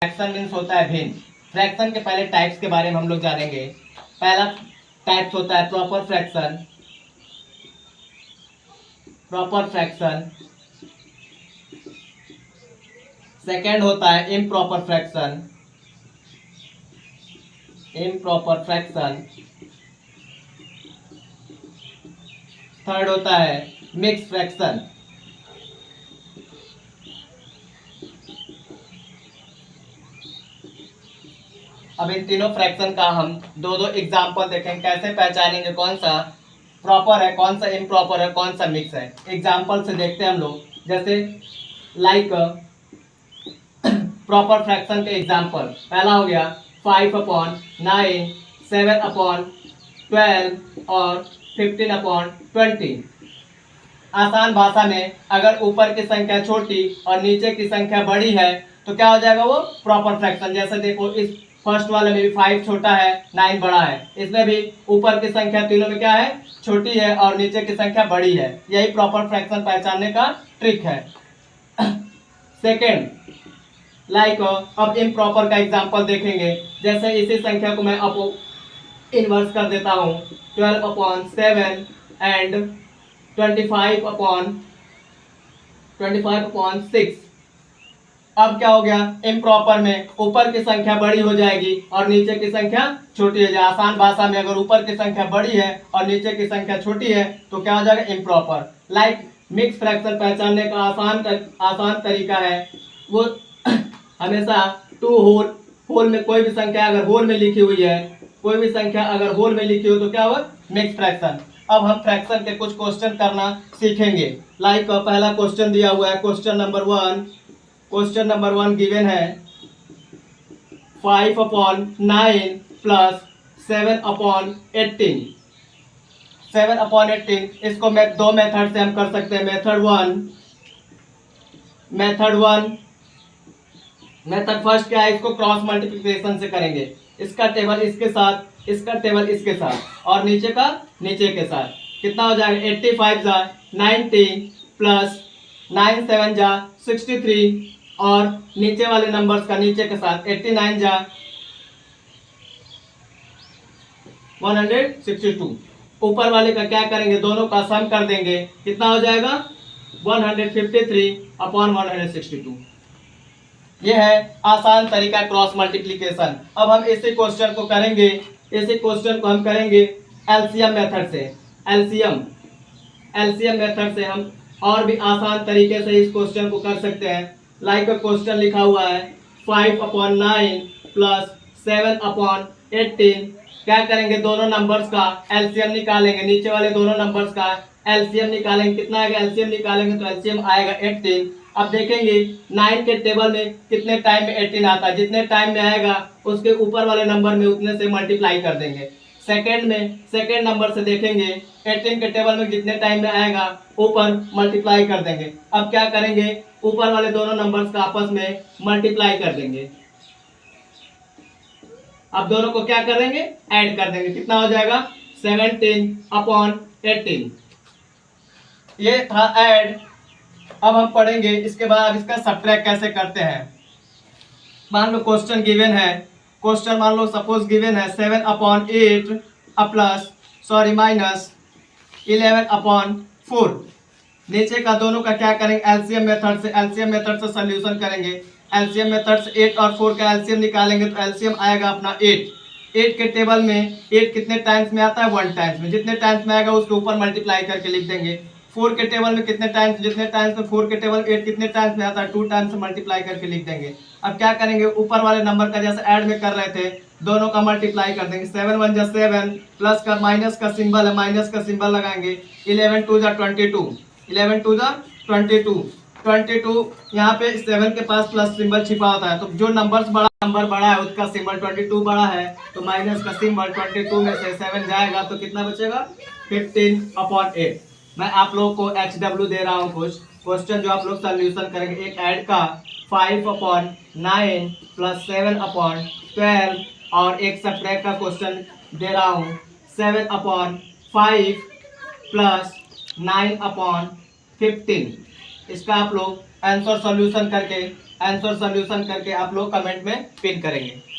Fraction means होता है भिन्न। फ्रैक्शन के पहले टाइप्स के बारे में हम लोग जानेंगे। पहला टाइप्स होता है proper fraction. Proper fraction. Second होता है improper fraction. Improper fraction. Third होता है मिक्स फ्रैक्शन। अब इन तीनों फ्रैक्शन का हम दो दो एग्जांपल देखेंगे, कैसे पहचानेंगे कौन सा प्रॉपर है, कौन सा इम्प्रॉपर है, कौन सा मिक्स है। एग्जांपल से देखते हैं हम लोग। जैसे लाइक प्रॉपर फ्रैक्शन के एग्जांपल पहला हो गया 5/9, 7/12 और 15/20। आसान भाषा में अगर ऊपर की संख्या छोटी और नीचे की संख्या बड़ी है तो क्या हो जाएगा, वो प्रॉपर फ्रैक्शन। जैसे देखो इस फर्स्ट वाले में भी 5 छोटा है, 9 बड़ा है। इसमें भी ऊपर की संख्या तीनों में क्या है, छोटी है और नीचे की संख्या बड़ी है। यही प्रॉपर फ्रैक्शन पहचानने का ट्रिक है। सेकेंड लाइक अब इम्प्रॉपर का एग्जांपल देखेंगे। जैसे इसी संख्या को मैं अब इन्वर्स कर देता हूँ 12/7 एंड 25/6। अब क्या हो गया, इम्प्रॉपर में ऊपर की संख्या बड़ी हो जाएगी और नीचे की संख्या छोटी हो जाएगी। आसान भाषा में अगर ऊपर की संख्या बड़ी है और नीचे की संख्या छोटी है तो क्या हो जाएगा, इम्प्रॉपर। लाइक मिक्स फ्रैक्शन पहचानने का आसान तरीका है वो हमेशा टू होल में कोई भी संख्या अगर होल में लिखी हुई है, कोई भी संख्या अगर होल में लिखी हो तो क्या हुआ, मिक्स फ्रैक्शन। अब हम फ्रैक्शन के कुछ क्वेश्चन करना सीखेंगे। लाइक पहला क्वेश्चन दिया हुआ है, क्वेश्चन नंबर 1 गिवन है 5/9 प्लस 7/18। 7/18 इसको दो मेथड से हम कर सकते हैं। मेथड फर्स्ट क्या है, इसको क्रॉस मल्टीप्लिकेशन से करेंगे। इसका टेबल इसके साथ, इसका टेबल इसके साथ और नीचे का नीचे के साथ। कितना हो जाएगा, 85 जा 90 प्लस 9 7 जा 63 और नीचे वाले नंबर्स का नीचे के साथ 89 जा 162। ऊपर वाले का क्या करेंगे, दोनों का सम कर देंगे। कितना हो जाएगा, 153/162। ये है आसान तरीका क्रॉस मल्टीप्लिकेशन। अब हम इसी क्वेश्चन को करेंगे, एलसीएम मेथड से। एलसीएम मेथड से हम और भी आसान तरीके से इस क्वेश्चन को कर सकते हैं। लाइक क्वेश्चन लिखा हुआ है 5/9 प्लस 7/18। क्या करेंगे, दोनों नंबर्स का एलसीएम निकालेंगे। नीचे वाले दोनों नंबर्स का एलसीएम निकालेंगे। कितना आएगा, एलसीएम निकालेंगे तो एलसीएम आएगा 18। अब देखेंगे 9 के टेबल में कितने टाइम में 18 आता है। जितने टाइम में आएगा उसके ऊपर वाले नंबर में उतने से मल्टीप्लाई कर देंगे। सेकेंड नंबर से देखेंगे 18 के टेबल में जितने टाइम में आएगा ऊपर मल्टीप्लाई कर देंगे। अब क्या करेंगे, ऊपर वाले दोनों नंबर्स का आपस में मल्टीप्लाई कर देंगे। अब दोनों को क्या करेंगे, ऐड कर देंगे। कितना हो जाएगा, 17/18। ये था ऐड। अब हम पढ़ेंगे इसके बाद इसका सब्ट्रैक्ट कैसे करते हैं। मान लो क्वेश्चन गिवन है, क्वेश्चन मान लो सपोज गिवन है 7/8 माइनस 11/4। नीचे का दोनों का क्या करेंगे, एलसीएम मेथड से सॉल्यूशन करेंगे। एलसीएम मेथड से 8 और 4 का एलसीएम निकालेंगे तो एलसीएम आएगा अपना 8। 8 के टेबल में 8 कितने टाइम्स में आता है, 1 टाइम्स में। जितने टाइम्स में आएगा उसके ऊपर मल्टीप्लाई करके लिख देंगे। 4 के टेबल में कितने टाइम्स, जितने टाइम्स में 4 के टेबल 8 कितने टाइम्स में आता है, 2 टाइम्स से मल्टीप्लाई करके लिख देंगे। अब क्या करेंगे, ऊपर वाले नंबर का जैसे ऐड में कर रहे थे दोनों का मल्टीप्लाई कर देंगे। 7 1 जा 7 प्लस का माइनस का सिंबल है, माइनस का सिंबल लगाएंगे। 11 2 जा 22 यहाँ पे 7 के पास प्लस सिंबल छिपा होता है। तो जो नंबर बड़ा है उसका सिंबल 22 बड़ा है तो माइनस का सिंबल 22 में से 7 जाएगा तो कितना बचेगा, 15/8। मैं आप लोगों को HW दे रहा हूँ कुछ क्वेश्चन जो आप लोग सोल्यूशन करेंगे। एक ऐड का 5/9 प्लस 7/12 और एक सब्ट्रैक्ट का क्वेश्चन दे रहा हूँ 7/5 प्लस 9/15। इसका आप लोग आंसर सॉल्यूशन करके आंसर सॉल्यूशन करके आप लोग कमेंट में पिन करेंगे।